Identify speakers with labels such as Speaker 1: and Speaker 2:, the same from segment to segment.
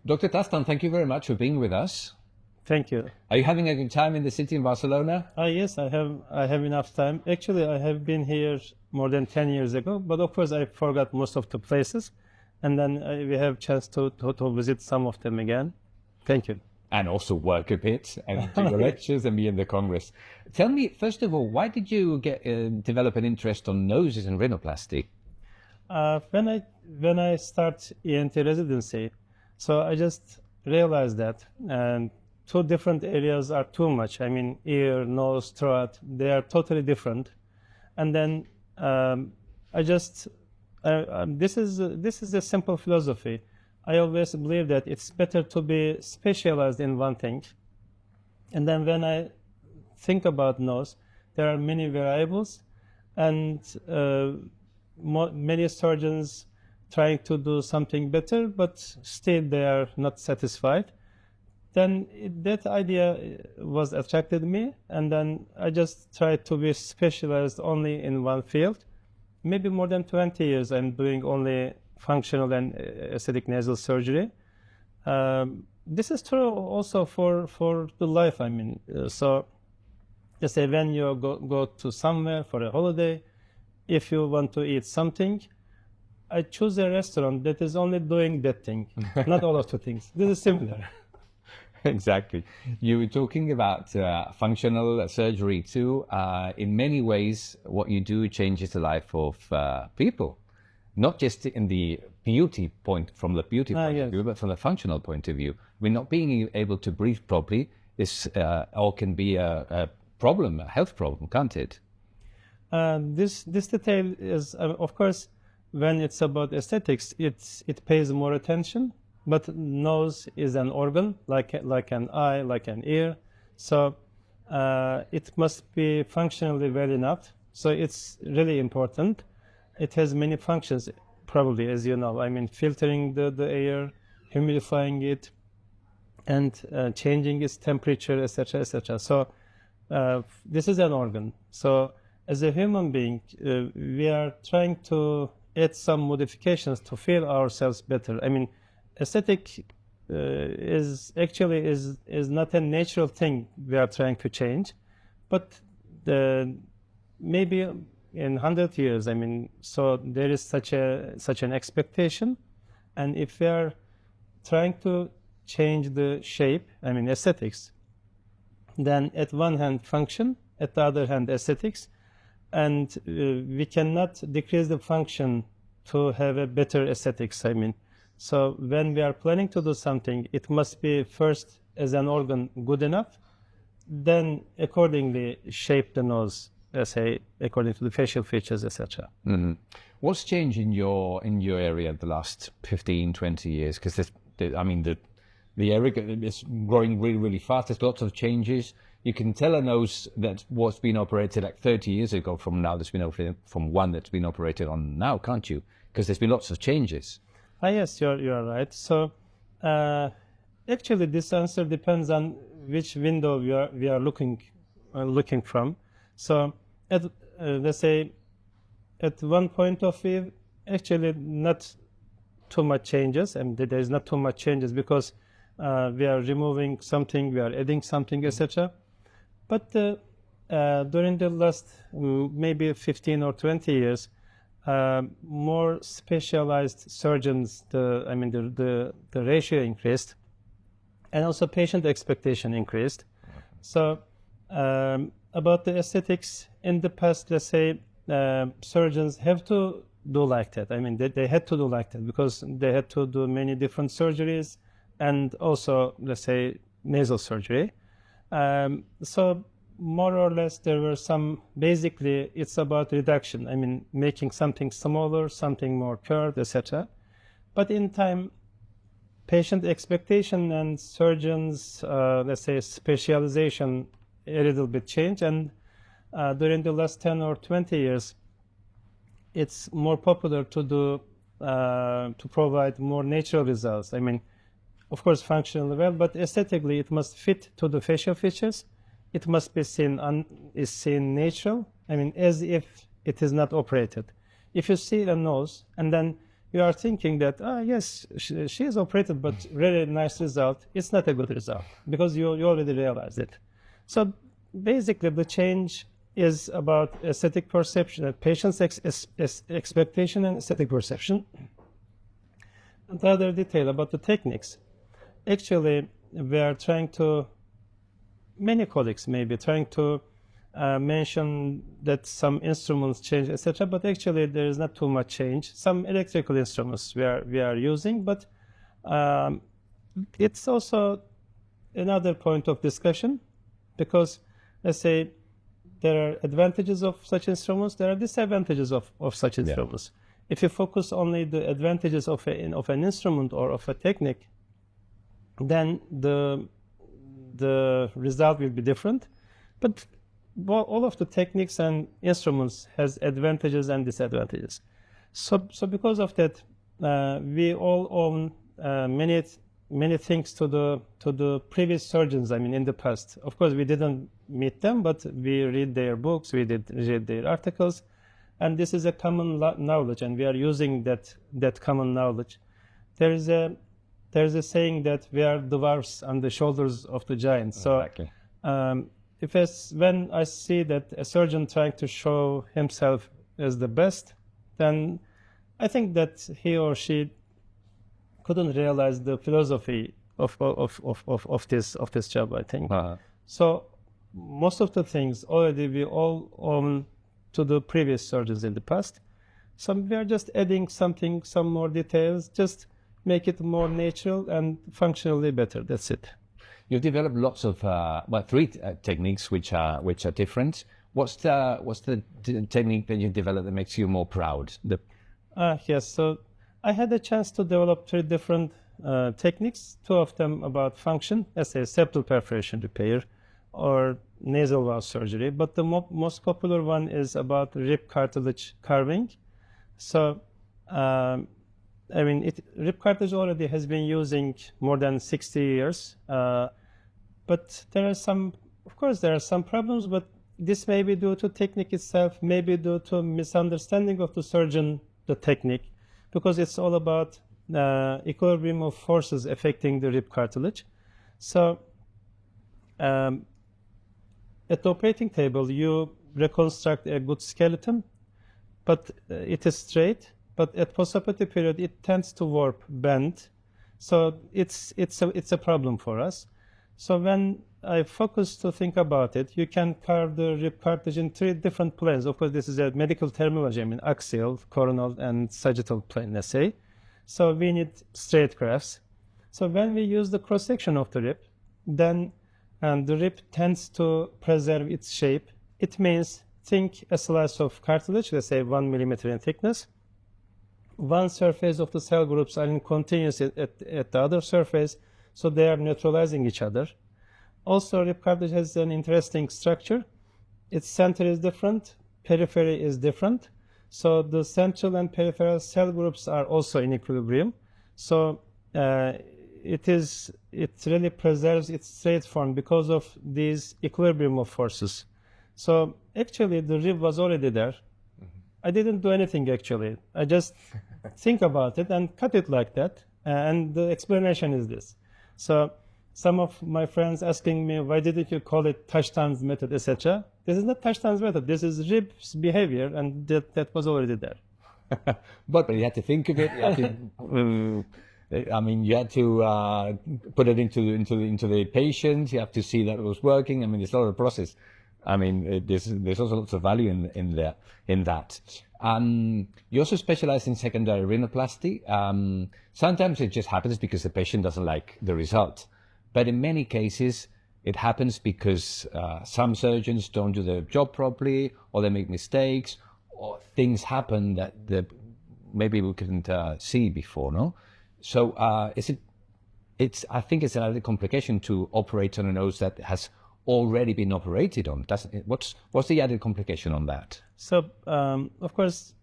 Speaker 1: Dr. Taştan, thank you very much for being with us.
Speaker 2: Thank you.
Speaker 1: Are you having a good time in the city in Barcelona?
Speaker 2: Yes, I have enough time. Actually, I have been here more than 10 years ago, but of course I forgot most of the places, and then we have chance to visit some of them again. Thank you.
Speaker 1: And also work a bit and do your lectures and be in the Congress. Tell me, first of all, why did you develop an interest on noses and rhinoplasty?
Speaker 2: When I start ENT residency, so I just realized that two different areas are too much. I mean, ear, nose, throat, they are totally different. And then this is a simple philosophy. I always believe that it's better to be specialized in one thing. And then when I think about nose, there are many variables, and many surgeons trying to do something better, but still they are not satisfied. Then that idea was attracted me, and then I just tried to be specialized only in one field. Maybe more than 20 years I'm doing only functional and aesthetic nasal surgery. This is true also for the life. I mean, so just say when you go to somewhere for a holiday, if you want to eat something, I choose a restaurant that is only doing that thing, not all of the things. This is simpler.
Speaker 1: Exactly. You were talking about functional surgery too. In many ways, what you do changes the life of people, not just in the beauty point, from the beauty point of view, but from the functional point of view. I mean, not being able to breathe properly is or can be a problem, a health problem, can't it?
Speaker 2: This detail is, of course, when it's about aesthetics, it pays more attention. But nose is an organ, like an eye, like an ear. So it must be functionally well enough. So it's really important. It has many functions, probably, as you know. I mean, filtering the air, humidifying it, and changing its temperature, etc., etc. So this is an organ. So as a human being, we are trying to add some modifications to feel ourselves better. I mean, aesthetic is not a natural thing we are trying to change, but maybe in 100 years, I mean, so there is such an expectation, and if we are trying to change the shape, I mean aesthetics, then at one hand function, at the other hand aesthetics, and we cannot decrease the function to have a better aesthetics. I mean, so when we are planning to do something, it must be first as an organ good enough, then accordingly shape the nose, let's say, according to the facial features, etc.
Speaker 1: Mm-hmm. What's changed in your area the last 15, 20 years? Because I mean, the area is growing really, really fast. There's lots of changes. You can tell a nose that was being operated like 30 years ago from now that's been operated from one that's been operated on now, can't you? Because there's been lots of changes.
Speaker 2: Yes, you're right. So actually, this answer depends on which window we are looking from. So let's say at one point of view, actually not too much changes, and there is not too much changes because we are removing something, we are adding something, etc. But during the last maybe 15 or 20 years, more specialized surgeons, the ratio increased, and also patient expectation increased. So about the aesthetics, in the past, let's say, surgeons have to do like that. I mean, they had to do like that because they had to do many different surgeries and also, let's say, nasal surgery. So more or less there were some, basically it's about reduction. I mean, making something smaller, something more curved, etc. But in time, patient expectation and surgeons, let's say, specialization a little bit changed. And during the last 10 or 20 years, it's more popular to do, to provide more natural results. I mean, of course, functionally well, but aesthetically, it must fit to the facial features. It must be seen natural. I mean, as if it is not operated. If you see a nose and then you are thinking that, yes, she is operated, but really nice result. It's not a good result because you already realized it. So basically, the change is about aesthetic perception, patient's expectation and aesthetic perception. And the other detail about the techniques. Actually, we are trying to, many colleagues may be trying to mention that some instruments change, etc. But actually, there is not too much change. Some electrical instruments we are using, but it's also another point of discussion because, let's say, there are advantages of such instruments. There are disadvantages of such instruments. Yeah. If you focus only the advantages of an instrument or of a technique, then the result will be different. But all of the techniques and instruments has advantages and disadvantages. So because of that, we all own many things to the previous surgeons. I mean, in the past, of course, we didn't meet them, but we read their books, we did read their articles, and this is a common knowledge, and we are using that common knowledge. There's a saying that we are dwarfs on the shoulders of the giants.
Speaker 1: Exactly.
Speaker 2: So when I see that a surgeon trying to show himself as the best, then I think that he or she couldn't realize the philosophy of this job, I think. So most of the things already we all own to the previous surgeons in the past. So we are just adding some more details, just make it more natural and functionally better. That's it.
Speaker 1: You've developed lots of three techniques which are different. What's the technique that you developed that makes you more proud?
Speaker 2: Yes. So I had a chance to develop 3 different techniques. 2 of them about function, let's say septal perforation repair or nasal valve surgery. But the most popular one is about rib cartilage carving. So rib cartilage already has been using more than 60 years. But there are some problems, but this may be due to technique itself, maybe due to misunderstanding of the surgeon, the technique, because it's all about equilibrium of forces affecting the rib cartilage. So at the operating table, you reconstruct a good skeleton, but it is straight. But at postoperative period, it tends to warp, bend. So it's a problem for us. So when I focus to think about it, you can carve the rib cartilage in 3 different planes. Of course, this is a medical terminology. I mean, axial, coronal, and sagittal plane, let's say. So we need straight grafts. So when we use the cross-section of the rib, then the rib tends to preserve its shape. It means, think a slice of cartilage, let's say 1 millimeter in thickness. One surface of the cell groups are in continuous at the other surface, so they are neutralizing each other. Also, rib cartilage has an interesting structure. Its center is different, periphery is different. So the central and peripheral cell groups are also in equilibrium. So it really preserves its straight form because of these equilibrium of forces. So actually, the rib was already there. I didn't do anything actually. I just think about it and cut it like that. And the explanation is this. So some of my friends asking me, why didn't you call it Taştan's method, etc. This is not Taştan's method. This is rib's behavior, and that was already there.
Speaker 1: But you had to think of it. You had to, you had to put it into the patient. You have to see that it was working. I mean, it's a lot of process. I mean, there's also lots of value in that. You also specialize in secondary rhinoplasty. Sometimes it just happens because the patient doesn't like the result. But in many cases, it happens because some surgeons don't do their job properly, or they make mistakes, or things happen that maybe we couldn't see before, no? So I think it's another complication to operate on a nose that has already been operated on. What's the added complication on that?
Speaker 2: So, of course,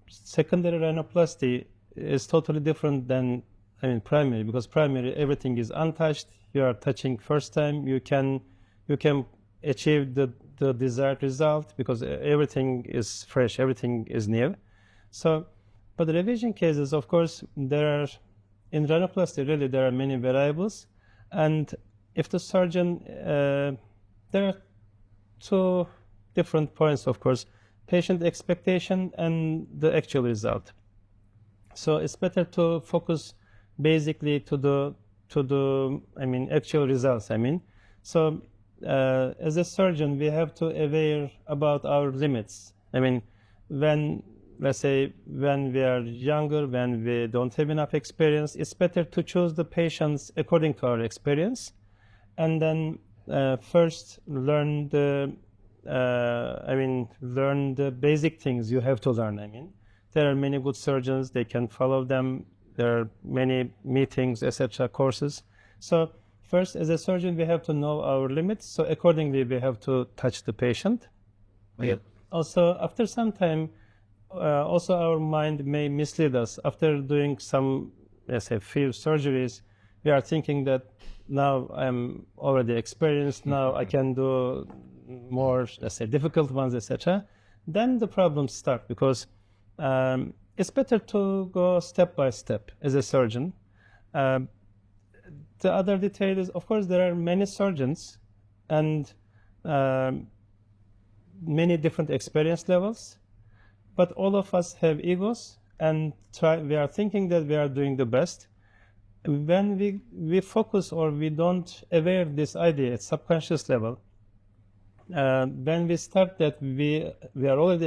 Speaker 2: secondary rhinoplasty is totally different than primary, because primary, everything is untouched. You are touching first time. You can achieve the desired result because everything is fresh, everything is new. So But revision cases, of course, in rhinoplasty, really, there are many variables. And if the surgeon, there are two different points, of course, patient expectation and the actual result. So it's better to focus basically to the actual results. So as a surgeon, we have to aware about our limits. Let's say when we are younger, when we don't have enough experience, it's better to choose the patients according to our experience, and then first learn the basic things you have to learn. There are many good surgeons, they can follow them. There are many meetings, etc., courses. So first, as a surgeon, we have to know our limits. So accordingly, we have to touch the patient.
Speaker 1: Yeah.
Speaker 2: Also, after some time, also our mind may mislead us. After doing some, let's say, few surgeries, we are thinking that now I'm already experienced, now I can do more, let's say, difficult ones, etc. Then the problems start, because it's better to go step by step as a surgeon. The other detail is, of course, there are many surgeons and many different experience levels, but all of us have egos, and we are thinking that we are doing the best. When we focus, or we don't aware this idea at subconscious level, when we start that we are already